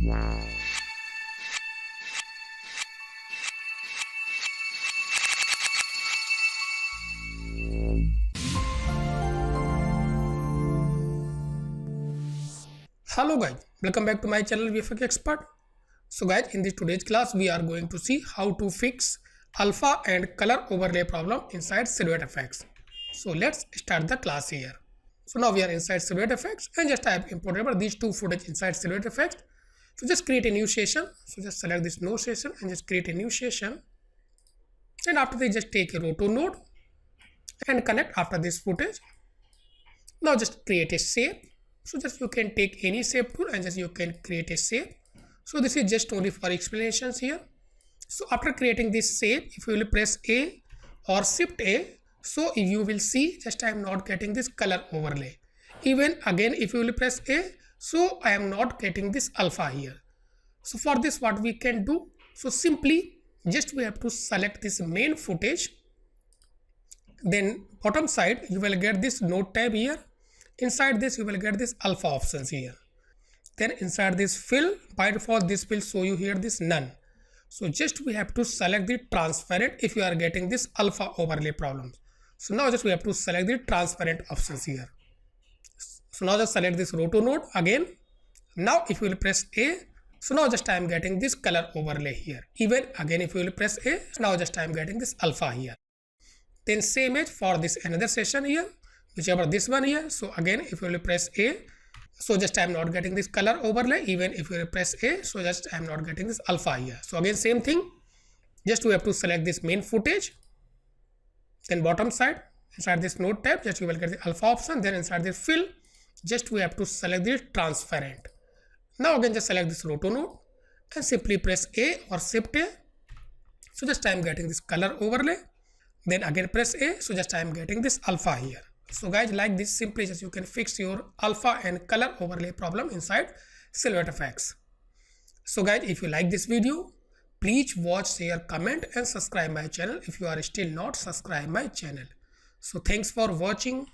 Hello guys, welcome back to my channel vfxexpert. So guys, in this today's class we are going to see how to fix alpha and color overlay problem inside SilhouetteFX. So let's start the class here. So now we are inside SilhouetteFX and just I have imported these two footage inside SilhouetteFX. So just create a new session. So just select this no session and just create a new session. And after this just take a roto node and connect after this footage. Now just create a shape. So just you can take any shape tool and just you can create a shape. So this is just only for explanations here. So after creating this shape, if you will press A or shift A, so you will see just I am not getting this color overlay. Even again if you will press A, so I am not getting this alpha here. So for this what we can do, so simply just we have to select this main footage. Then bottom side you will get this node tab here. Inside this you will get this alpha options here. Then inside this fill, by default this will show you here this none. So just we have to select the transparent if you are getting this alpha overlay problems. So now just we have to select the transparent options here. So now just select this roto node again. Now if you will press A, so now just I am getting this color overlay here. Even again if you will press A, now just I am getting this alpha here. Then same as for this another session here, whichever this one here. So again if you will press A, so just I am not getting this color overlay. Even if you will press A, so just I am not getting this alpha here. So again same thing, just we have to select this main footage. Then bottom side inside this node tab just we will get the alpha option. Then inside this fill just we have to select the transparent. Now again just select this roto node and simply press A or shift A. So just I am getting this color overlay. Then again press A, so just I am getting this alpha here. So guys, like this simply just you can fix your alpha and color overlay problem inside SilhouetteFX. So guys, if you like this video, please watch, share, comment and subscribe my channel if you are still not subscribed my channel. So thanks for watching.